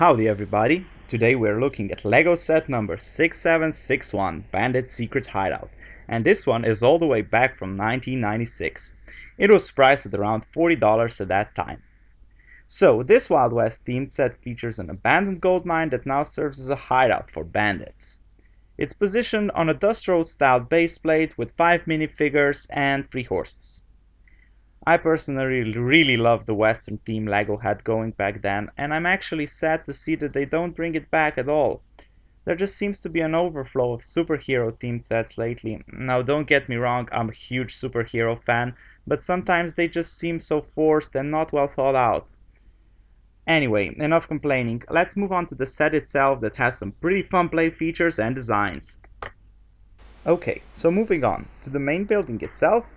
Howdy everybody! Today we're looking at LEGO set number 6761, Bandit Secret Hideout, and this one is all the way back from 1996. It was priced at around $40 at that time. So this Wild West themed set features an abandoned gold mine that now serves as a hideout for bandits. It's positioned on a Dust Road style base plate with 5 minifigures and 3 horses. I personally really love the Western theme LEGO had going back then, and I'm actually sad to see that they don't bring it back at all. There just seems to be an overflow of superhero themed sets lately. Now don't get me wrong, I'm a huge superhero fan, but sometimes they just seem so forced and not well thought out. Anyway, enough complaining, let's move on to the set itself that has some pretty fun play features and designs. Okay, so moving on to the main building itself.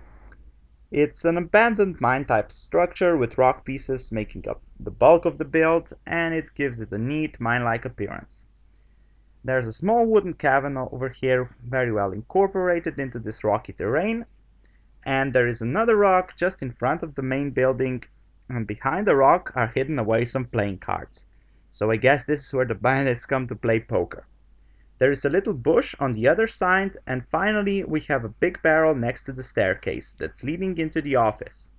It's an abandoned mine type structure with rock pieces making up the bulk of the build, and it gives it a neat mine-like appearance. There's a small wooden cabin over here, very well incorporated into this rocky terrain, and there is another rock just in front of the main building, and behind the rock are hidden away some playing cards. So I guess this is where the bandits come to play poker. There is a little bush on the other side, and finally we have a big barrel next to the staircase that's leading into the office,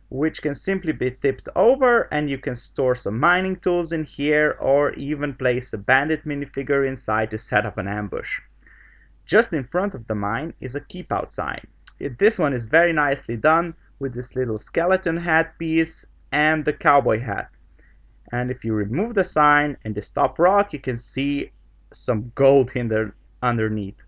which can simply be tipped over and you can store some mining tools in here or even place a bandit minifigure inside to set up an ambush. Just in front of the mine is a keep out sign. This one is very nicely done with this little skeleton hat piece and the cowboy hat. And if you remove the sign and this top rock, you can see some gold underneath.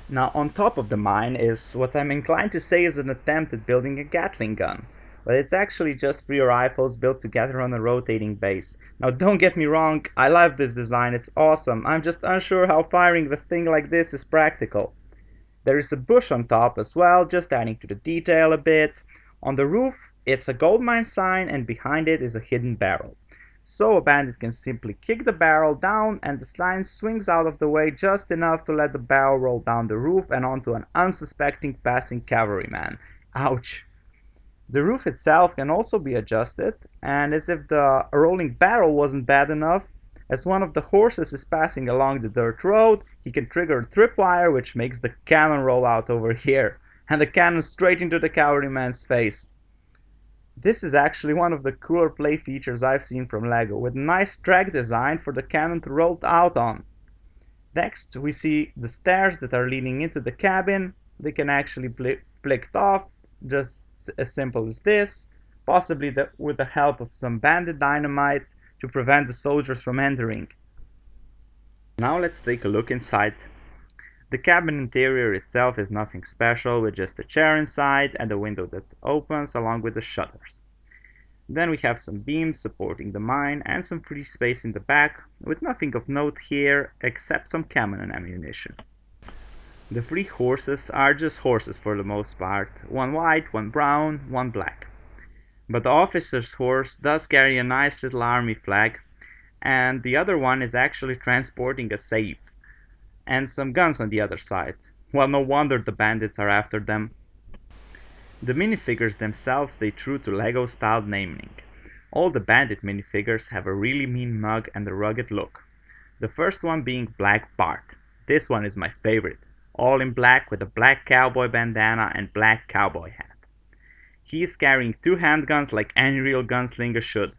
Now on top of the mine is what I'm inclined to say is an attempt at building a Gatling gun, but it's actually just 3 rifles built together on a rotating base. Now don't get me wrong, I love this design, it's awesome, I'm just unsure how firing the thing like this is practical. There is a bush on top as well, just adding to the detail a bit. On the roof it's a gold mine sign and behind it is a hidden barrel. So a bandit can simply kick the barrel down and the sign swings out of the way just enough to let the barrel roll down the roof and onto an unsuspecting passing cavalryman. Ouch! The roof itself can also be adjusted, and as if the rolling barrel wasn't bad enough, as one of the horses is passing along the dirt road, he can trigger a tripwire which makes the cannon roll out over here, and the cannon straight into the cavalryman's face. This is actually one of the cooler play features I've seen from LEGO, with a nice track design for the cannon to roll out on. Next, we see the stairs that are leading into the cabin. They can actually be flicked off, just as simple as this, possibly with the help of some bandit dynamite to prevent the soldiers from entering. Now let's take a look inside. The cabin interior itself is nothing special, with just a chair inside and a window that opens along with the shutters. Then we have some beams supporting the mine and some free space in the back, with nothing of note here except some cannon ammunition. The 3 horses are just horses for the most part, one white, one brown, one black. But the officer's horse does carry a nice little army flag, and the other one is actually transporting a safe. And some guns on the other side. Well, no wonder the bandits are after them. The minifigures themselves stay true to LEGO style naming. All the bandit minifigures have a really mean mug and a rugged look. The first one being Black Bart. This one is my favorite. All in black with a black cowboy bandana and black cowboy hat. He is carrying 2 handguns like any real gunslinger should.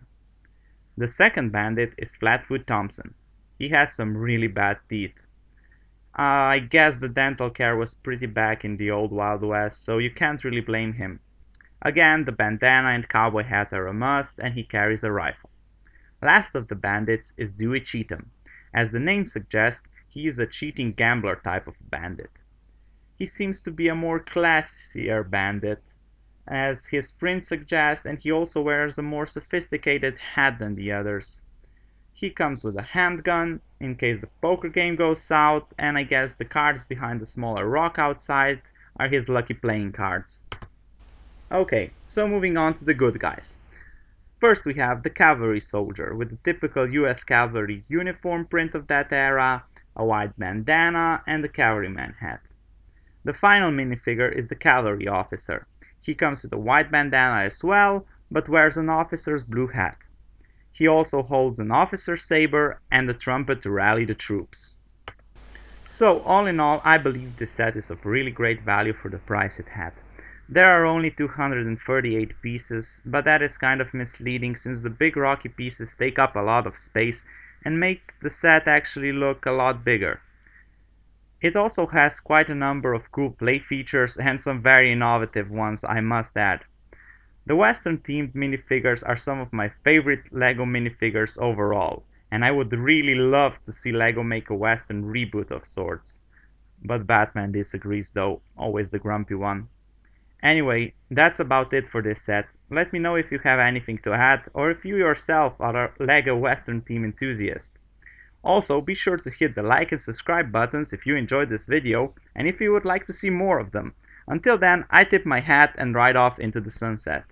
The second bandit is Flatfoot Thompson. He has some really bad teeth. I guess the dental care was pretty bad in the old Wild West, so you can't really blame him. Again, the bandana and cowboy hat are a must, and he carries a rifle. Last of the bandits is Dewey Cheatham. As the name suggests, he is a cheating gambler type of bandit. He seems to be a more classier bandit, as his print suggests, and he also wears a more sophisticated hat than the others. He comes with a handgun in case the poker game goes south, and I guess the cards behind the smaller rock outside are his lucky playing cards. Okay, so moving on to the good guys. First we have the cavalry soldier with the typical US cavalry uniform print of that era, a white bandana and the cavalryman hat. The final minifigure is the cavalry officer. He comes with a white bandana as well, but wears an officer's blue hat. He also holds an officer's saber and a trumpet to rally the troops. So all in all, I believe this set is of really great value for the price it had. There are only 238 pieces, but that is kind of misleading since the big rocky pieces take up a lot of space and make the set actually look a lot bigger. It also has quite a number of cool play features and some very innovative ones, I must add. The Western themed minifigures are some of my favorite LEGO minifigures overall, and I would really love to see LEGO make a Western reboot of sorts. But Batman disagrees though, always the grumpy one. Anyway, that's about it for this set. Let me know if you have anything to add or if you yourself are a LEGO Western theme enthusiast. Also, be sure to hit the like and subscribe buttons if you enjoyed this video and if you would like to see more of them. Until then, I tip my hat and ride off into the sunset.